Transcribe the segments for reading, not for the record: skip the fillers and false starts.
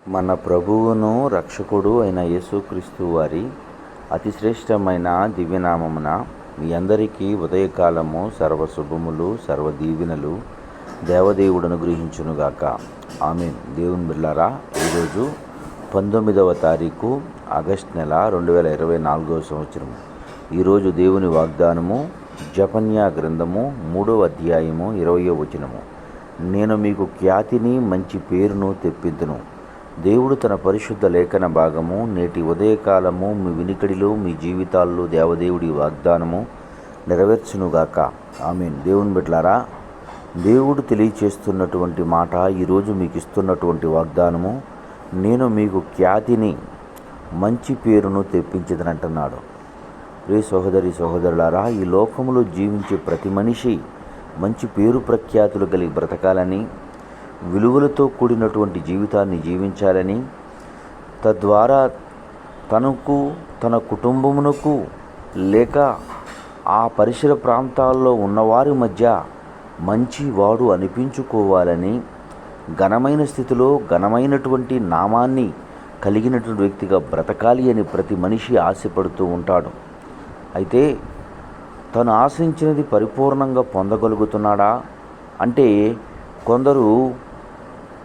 మన ప్రభువును రక్షకుడు అయిన యేసుక్రీస్తు వారి అతిశ్రేష్టమైన దివ్యనామమున మీ అందరికీ ఉదయకాలము సర్వశుభములు సర్వదీవెనలు దేవదేవుడు అనుగ్రహించునుగాక. ఆమేన్. దేవుని బిడ్డలారా, ఈరోజు 19వ తారీఖు ఆగస్ట్ నెల 2024 సంవత్సరం. ఈరోజు దేవుని వాగ్దానము జెఫన్యా గ్రంథము 3వ అధ్యాయము 20వ వచనము. నేను మీకు ఖ్యాతిని మంచి పేరును తెప్పింతును. దేవుడు తన పరిశుద్ధ లేఖన భాగము నేటి ఉదయకాలము మీ వినికిడిలో మీ జీవితాల్లో దేవదేవుడి వాగ్దానము నెరవేర్చునుగాక. ఆమేన్. దేవుని బిడ్డలారా, దేవుడు తెలియచేస్తున్నటువంటి మాట, ఈరోజు మీకు ఇస్తున్నటువంటి వాగ్దానము, నేను మీకు ఖ్యాతిని మంచి పేరును తెప్పించదనంటున్నాడు. ప్రియ సహోదరి సహోదరులారా, ఈ లోకములో జీవించే ప్రతి మనిషి మంచి పేరు ప్రఖ్యాతులు కలిగి బ్రతకాలని, విలువలతో కూడినటువంటి జీవితాన్ని జీవించాలని, తద్వారా తనకు తన కుటుంబమునకు లేక ఆ పరిసర ప్రాంతాల్లో ఉన్నవారి మధ్య మంచివాడు అనిపించుకోవాలని, ఘనమైన స్థితిలో ఘనమైనటువంటి నామాన్ని కలిగినటువంటి వ్యక్తిగా బ్రతకాలి అని ప్రతి మనిషి ఆశపడుతూ ఉంటాడు. అయితే తను ఆశించినది పరిపూర్ణంగా పొందగలుగుతున్నాడా అంటే కొందరు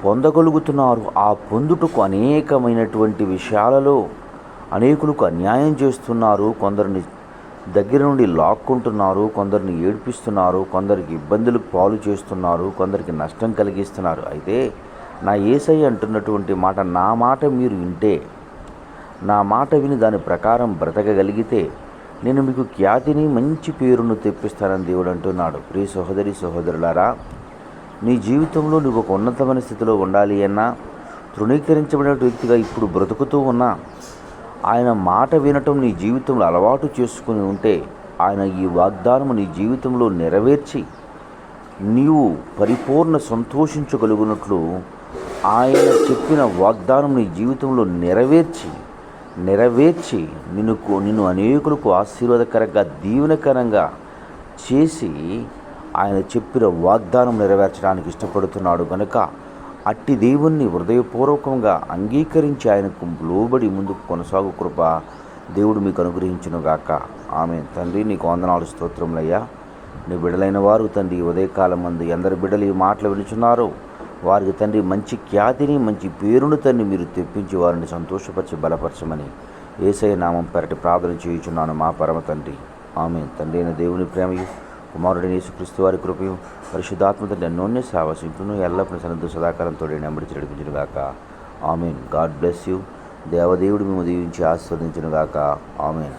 పొందగలుగుతున్నారు. ఆ పొందుటకు అనేకమైనటువంటి విషయాలలో అనేకులకు అన్యాయం చేస్తున్నారు. కొందరిని దగ్గర నుండి లాక్కుంటున్నారు, కొందరిని ఏడ్పిస్తున్నారు, కొందరికి ఇబ్బందులకు పాలు చేస్తున్నారు, కొందరికి నష్టం కలిగిస్తున్నారు. అయితే నా యేసయ్య అంటున్నటువంటి మాట, నా మాట మీరు వింటే, నా మాట విని దాని ప్రకారం బ్రతకగలిగితే నేను మీకు ఖ్యాతిని మంచి పేరును తెప్పిస్తానని దేవుడు అంటున్నాడు. ప్రియ సహోదరి సహోదరులారా, నీ జీవితంలో నువ్వు ఒక ఉన్నతమైన స్థితిలో ఉండాలి అన్నా, తృణీకరించబడిన వ్యక్తిగా ఇప్పుడు బ్రతుకుతూ ఉన్నా, ఆయన మాట వినటం నీ జీవితంలో అలవాటు చేసుకుని ఉంటే, ఆయన ఈ వాగ్దానము నీ జీవితంలో నెరవేర్చి నీవు పరిపూర్ణ సంతోషించగలుగునట్లు ఆయన చెప్పిన వాగ్దానం నీ జీవితంలో నెరవేర్చి నిన్ను అనేకులకు ఆశీర్వాదకరంగా దీవెనకరంగా చేసి ఆయన చెప్పిన వాగ్దానం నెరవేర్చడానికి ఇష్టపడుతున్నాడు కనుక అట్టి దేవుణ్ణి హృదయపూర్వకంగా అంగీకరించి ఆయనకు లోబడి ముందుకు కొనసాగు కృప దేవుడు మీకు అనుగ్రహించునుగాక. ఆమేన్. తండ్రి, నీకు వందనాలు, స్తోత్రములయ్యా. నీ బిడ్డలైన వారు తండ్రి ఉదయకాలం మంది ఎందరు బిడ్డలు ఈ మాటలు వినుచున్నారో వారికి తండ్రి మంచి ఖ్యాతిని మంచి పేరును తండ్రి మీరు తెప్పించి వారిని సంతోషపరిచి బలపరచమని యేసయ్య నామం పెరటి ప్రార్థన చేయుచున్నాను మా పరమ తండ్రి. ఆమేన్. తండ్రి అయిన దేవుని ప్రేమయు, కుమారుడైన యేసుక్రీస్తు వారి కృపయు, పరిశుద్ధాత్మ తండ్రి అన్యోన్య సావాసింపును ఎల్లప్పుడూ సన్నిధి సదాకాలంతో నెమ్మడి నడిపించునుగాక. ఆమేన్. God bless you. దేవదేవుడు మేము దీవించి ఆస్వాదించునుగాక. ఆమేన్.